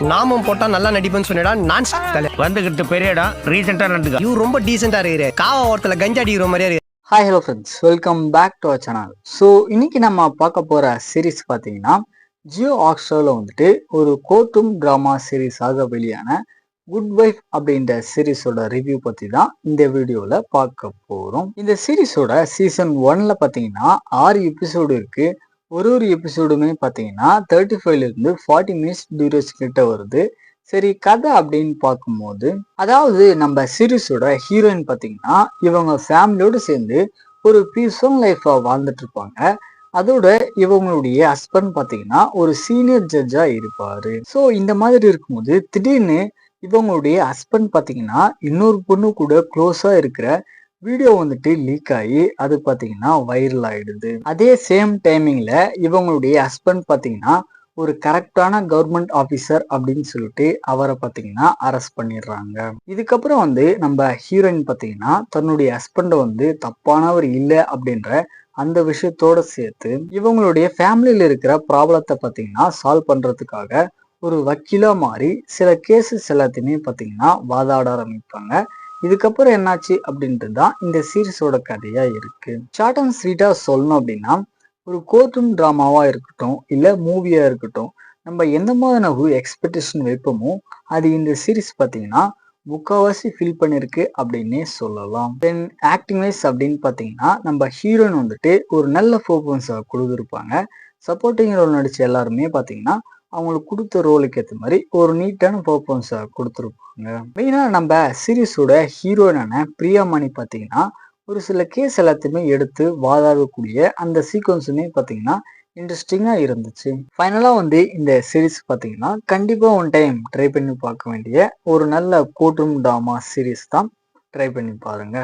நாமும் போட்டா நல்லா நடிப்பேன்னு சொன்னடா. நான் வந்துகிட்டு பெரிய இடம் ரீசெண்டா நடந்துக்க. இவ ரொம்ப டீசெண்டா இருக்கிற. காவா ஓரத்துல கஞ்சா அடிக்கிற மாதிரியா இருக்கு. Hi hello friends, welcome back to our channel. So இன்னைக்கு நம்ம பார்க்க போகிற சீரீஸ் பார்த்தீங்கன்னா ஜியோ ஹாட்ஸ்டாரில் வந்துட்டு ஒரு கோர்ட்ரூம் ட்ராமா சீரீஸாக வெளியான குட் வைஃப் அப்படின்ற சீரீஸோட ரிவ்யூ பற்றி தான் இந்த வீடியோவில் பார்க்க போகிறோம். இந்த சீரீஸோட சீசன் 1ல் பார்த்தீங்கன்னா 6 எபிசோடு இருக்குது. ஒரு எபிசோடுமே பார்த்தீங்கன்னா 35லேருந்து 40 மினிட்ஸ் டியூரேஷன் கிட்ட வருது. சரி, கதை அப்படின்னு பார்க்கும்போது, அதாவது நம்ம சீரீஸோட ஹீரோயின் பார்த்தீங்கன்னா இவங்க ஃபேமிலியோடு சேர்ந்து ஒரு பீஸ்ஃபுல் லைஃபா வாழ்ந்துட்டு இருப்பாங்க. அதோட இவங்களுடைய ஹஸ்பண்ட் பார்த்தீங்கன்னா ஒரு சீனியர் ஜட்ஜா இருப்பாரு. ஸோ இந்த மாதிரி இருக்கும்போது திடீர்னு இவங்களுடைய ஹஸ்பண்ட் பார்த்தீங்கன்னா இன்னொரு பொண்ணு கூட க்ளோஸா இருக்கிற வீடியோ வந்துட்டு லீக் ஆகி அது பார்த்தீங்கன்னா வைரல் ஆயிடுது. அதே சேம் டைமிங்ல இவங்களுடைய ஹஸ்பண்ட் பார்த்தீங்கன்னா ஒரு கரெக்டான கவர்மெண்ட் ஆஃபீஸர் அப்படின்னு சொல்லிட்டு அவரை பார்த்தீங்கன்னா அரெஸ்ட் பண்ணிடுறாங்க. இதுக்கப்புறம் வந்து நம்ம ஹீரோயின் பார்த்தீங்கன்னா தன்னுடைய ஹஸ்பண்டை வந்து தப்பானவர் இல்லை அப்படின்ற அந்த விஷயத்தோட சேர்த்து இவங்களுடைய ஃபேமிலியில் இருக்கிற ப்ராப்ளத்தை பார்த்தீங்கன்னா சால்வ் பண்ணுறதுக்காக ஒரு வக்கீலா மாறி சில கேசஸ் எல்லாத்தையுமே பார்த்தீங்கன்னா வாதாட ஆரம்பிப்பாங்க. இதுக்கப்புறம் என்னாச்சு அப்படின்றது தான் இந்த சீரீஸோட கதையா இருக்கு. ஷார்ட் அண்ட் ஸ்வீட்டா சொல்லணும் அப்படின்னா, ஒரு கோர்ட்ரூம் ட்ராமாவா இருக்கட்டும் இல்லை மூவியா இருக்கட்டும், நம்ம எந்த மாதிரியான ஒரு எக்ஸ்பெக்டேஷன் வைப்போமோ அது இந்த சீரீஸ் பார்த்தீங்கன்னா முக்கால்வாசி ஃபில் பண்ணிருக்கு அப்படின்னே சொல்லலாம். தென் ஆக்டிங் வைஸ் அப்படின்னு பார்த்தீங்கன்னா நம்ம ஹீரோயின் வந்துட்டு ஒரு நல்ல பெர்ஃபார்மன்ஸை கொடுத்துருப்பாங்க. சப்போர்ட்டிங் ரோல் நடிச்ச எல்லாருமே பார்த்தீங்கன்னா அவங்களுக்கு கொடுத்த ரோலுக்கு ஏற்ற மாதிரி ஒரு நீட்டான பெர்ஃபார்மன்ஸை கொடுத்துருப்பாங்க. மெயினாக நம்ம சீரீஸோட ஹீரோயினான பிரியாமணி பார்த்தீங்கன்னா ஒரு சில கேஸ் எல்லாத்தையுமே எடுத்து வாதாடக்கூடிய அந்த சீக்வன்ஸுமே பார்த்தீங்கன்னா இன்ட்ரெஸ்டிங்காக இருந்துச்சு. ஃபைனலாக வந்து இந்த சீரீஸ் பார்த்தீங்கன்னா கண்டிப்பாக ஒன் டைம் ட்ரை பண்ணி பார்க்க வேண்டிய ஒரு நல்ல கோர்ட்ரூம் ட்ராமா சீரீஸ் தான். ட்ரை பண்ணி பாருங்க.